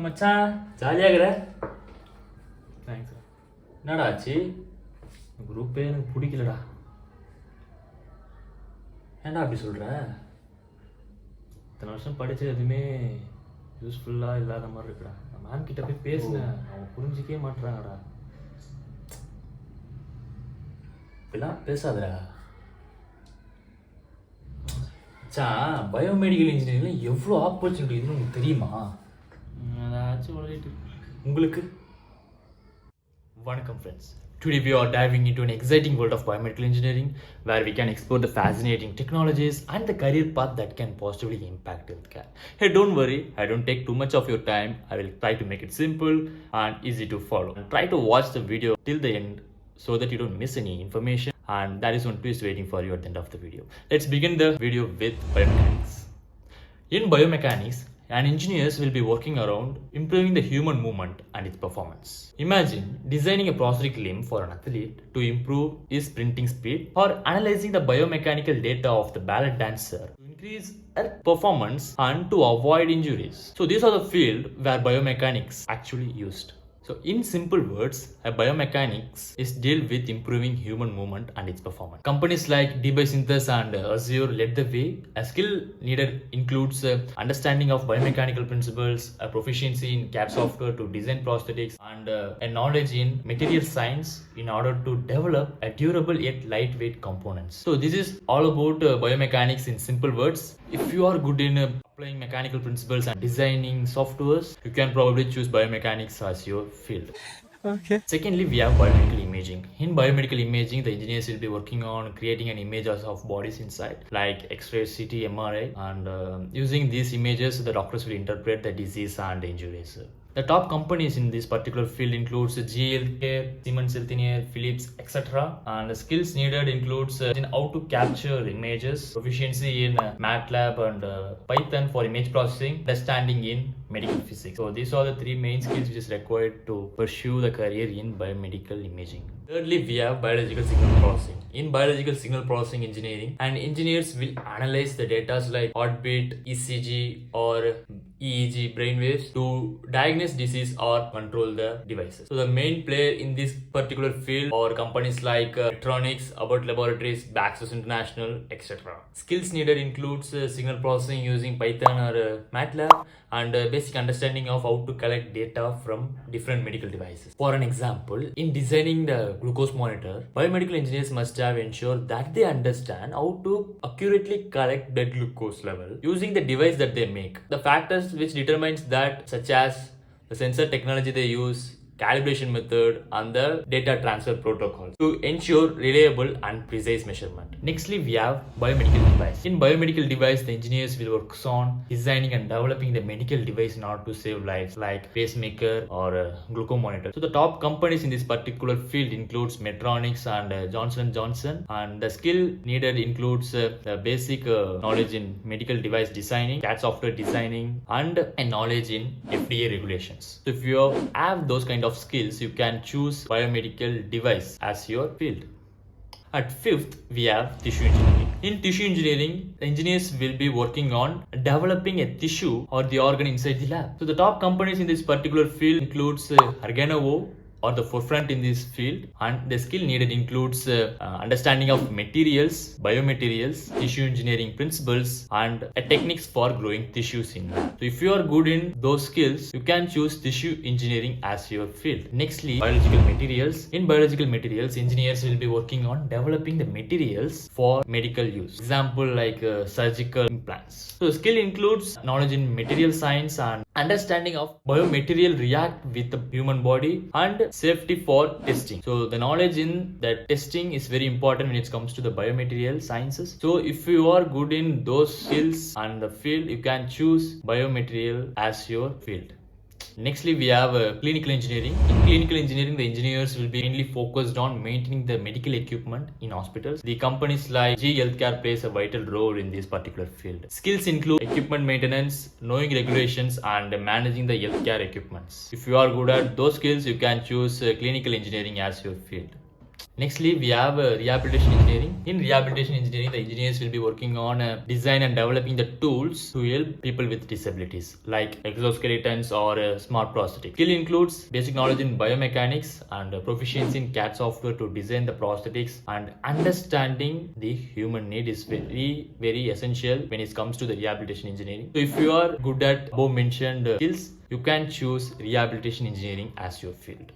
மச்சான் ஜாலியாக இருக்கிற. தேங்க்ஸ். என்னடா ஆச்சு? குரூப்பே எனக்கு பிடிக்கலடா. ஏன்டா அப்படி சொல்கிற? இத்தனை வருஷம் படித்தது எதுவுமே யூஸ்ஃபுல்லாக இல்லாத மாதிரி இருக்குடா. நான் மேம் கிட்ட போய் பேசினேன், அவங்க புரிஞ்சிக்கவே மாட்டுறாங்கடா. இப்பெல்லாம் பேசாதடா. மச்சான், பயோமெடிக்கல் இன்ஜினியரிங்ல எவ்வளோ ஆப்பர்ச்சுனிட்டி இருக்குன்னு உங்களுக்கு தெரியுமா? அதாச்சும் உலகிட்டு உங்களுக்கு. Welcome friends. Today we are diving into an exciting world of biomedical engineering where we can explore the fascinating technologies and the career path that can positively impact healthcare. Hey, don't worry, I don't take too much of your time. I will try to make it simple and easy to follow. And try to watch the video till the end so that you don't miss any information, and there is one twist waiting for you at the end of the video. Let's begin the video with biomechanics. In biomechanics, and engineers will be working around improving the human movement and its performance. Imagine designing a prosthetic limb for an athlete to improve his sprinting speed, or analyzing the biomechanical data of the ballet dancer to increase her performance and to avoid injuries. So these are the field where biomechanics actually used. So in simple words, a biomechanics is deal with improving human movement and its performance. Companies like Biosynthesis and Azure led the way. A skill needed includes understanding of biomechanical principles, a proficiency in CAD software to design prosthetics, and a knowledge in material science in order to develop a durable yet lightweight components. So this is all about biomechanics in simple words. If you are good in applying mechanical principles and designing softwares, you can probably choose biomechanics as your field. Okay. Secondly, we have biomedical imaging. In biomedical imaging, the engineers will be working on creating an images of bodies inside, like X-ray, CT, MRI, and using these images, the doctors will interpret the disease and injuries. The top companies in this particular field includes GE Healthcare, Siemens Healthineers, Philips, etc. And the skills needed includes in how to capture images, proficiency in MATLAB and Python for image processing, understanding in medical physics. So these are the three main skills which is required to pursue the career in biomedical imaging. Thirdly, we have biological signal processing. In biological signal processing engineering, and engineers will analyze the data like heartbeat, ECG, or EEG brainwaves to diagnose disease or control the devices. So the main player in this particular field are companies like Electronics, Abbott Laboratories, Baxos International, etc. Skills needed includes signal processing using Python or MATLAB, and basic understanding of how to collect data from different medical devices. For an example, in designing the glucose monitor, biomedical engineers must have ensured that they understand how to accurately collect blood glucose level using the device that they make. The factors which determines that, such as the sensor technology they use, calibration method, and the data transfer protocol to ensure reliable and precise measurement. Nextly, we have biomedical device. In biomedical device, the engineers will work on designing and developing the medical device in order to save lives, like pacemaker or glucose monitor. So the top companies in this particular field includes Medtronics and Johnson & Johnson, and the skill needed includes the basic knowledge in medical device designing, CAD software designing, and a knowledge in FDA regulations. So if you have those kind of skills, you can choose biomedical device as your field. At fifth, we have tissue engineering. In tissue engineering, the engineers will be working on developing a tissue or the organ inside the lab. So the top companies in this particular field includes Organovo, or the forefront in this field, and the skill needed includes understanding of materials, biomaterials, tissue engineering principles, and techniques for growing tissues in lab. So if you are good in those skills, you can choose tissue engineering as your field. Nextly, biological materials. In biological materials, engineers will be working on developing the materials for medical use. Example like surgical implants. So skill includes knowledge in material science and understanding of biomaterial react with the human body, and safety for testing. So the knowledge in that testing is very important when it comes to the biomaterial sciences. So if you are good in those skills and the field, you can choose biomaterial as your field. Nextly, we have clinical engineering. In clinical engineering, the engineers will be mainly focused on maintaining the medical equipment in hospitals. The companies like GE Healthcare plays a vital role in this particular field. Skills include equipment maintenance, knowing regulations, and managing the healthcare equipments. If you are good at those skills, you can choose clinical engineering as your field. Nextly, we have rehabilitation engineering. In rehabilitation engineering, the engineers will be working on design and developing the tools to help people with disabilities, like exoskeletons or smart prosthetics. Skill includes basic knowledge in biomechanics and proficiency in CAD software to design the prosthetics, and understanding the human need is very essential when it comes to the rehabilitation engineering. So, if you are good at above mentioned skills, you can choose rehabilitation engineering as your field.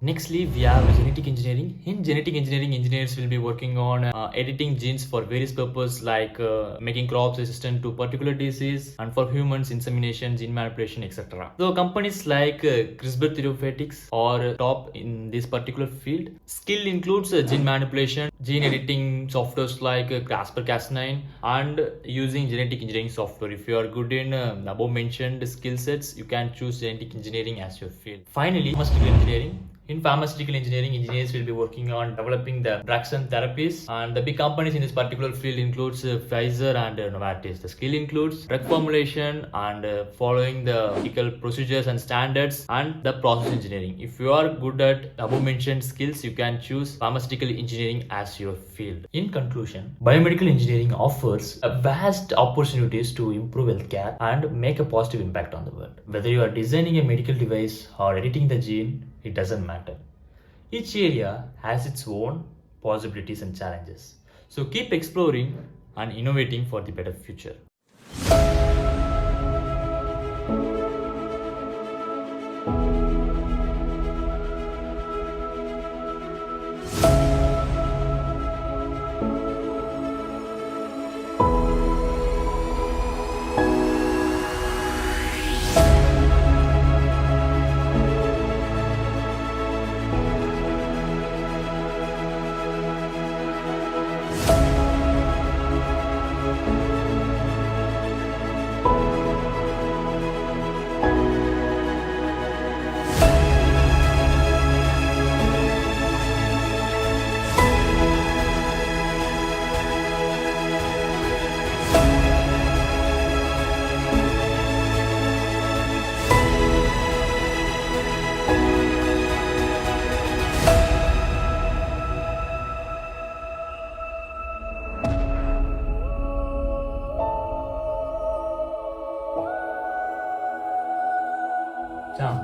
Nextly, we have genetic engineering. In genetic engineering, engineers will be working on editing genes for various purposes like making crops resistant to particular disease, and for humans, insemination, gene manipulation, etc. So, companies like CRISPR Therapeutics are top in this particular field. Skill includes gene manipulation, gene editing softwares like CRISPR-Cas9, and using genetic engineering software. If you are good in above mentioned skill sets, you can choose genetic engineering as your field. Finally, pharmaceutical engineering. In pharmaceutical engineering, engineers will be working on developing the drugs and therapies, and the big companies in this particular field includes Pfizer and Novartis. The skill includes drug formulation and following the medical procedures and standards, and the process engineering. If you are good at above mentioned skills, you can choose pharmaceutical engineering as your field. In conclusion, biomedical engineering offers a vast opportunities to improve healthcare and make a positive impact on the world. Whether you are designing a medical device or editing the gene, it doesn't matter. Each area has its own possibilities and challenges. So keep exploring and innovating for the better future.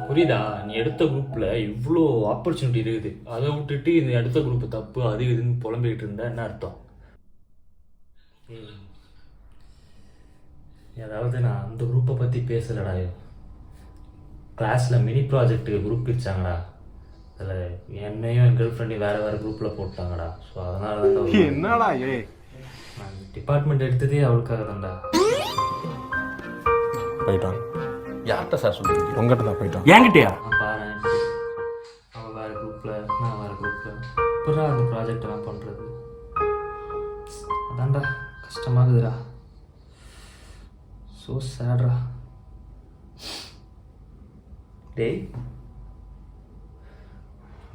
புரியுதா? நீ எடுத்த குரூப்ல இவ்வளோ opportunity இருக்குது, அதை விட்டுட்டு இந்த எடுத்த குரூப் தப்பு அது இதுன்னு புலம்பிக்கிட்டு இருந்தா என்ன அர்த்தம்? அதாவது நான் அந்த குரூப்பை பற்றி பேசலடா. கிளாஸில் மினி ப்ராஜெக்ட்டுக்கு குரூப் பிரிச்சாங்கடா. அதில் என்னையும் என் கேர்ள் ஃப்ரெண்டையும் வேறு வேறு குரூப்பில் போட்டாங்கடா. ஸோ அதனால தான் என்னடா நான் டிபார்ட்மெண்ட் எடுத்ததே அவளுக்காக தான்டா. போயிட்டான். யார்கிட்ட சார் சொல்லுங்க? உங்ககிட்ட தான் போயிட்டான். என்கிட்டயா? நான் பாரு, அவள் வேறு குரூப்பில், நான் வேறு குரூப்பில். இப்போதான் அந்த ப்ராஜெக்ட் நான் பண்ணுறது அதான்டா கஷ்டமாகுதுடா. ஸோ சேட்ரா. டேய்,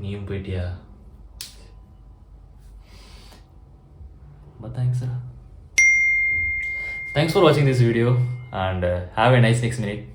நீயும் போயிட்டியா? ரொம்ப தேங்க்ஸ்டா. Thanks for watching this video and have a nice next minute.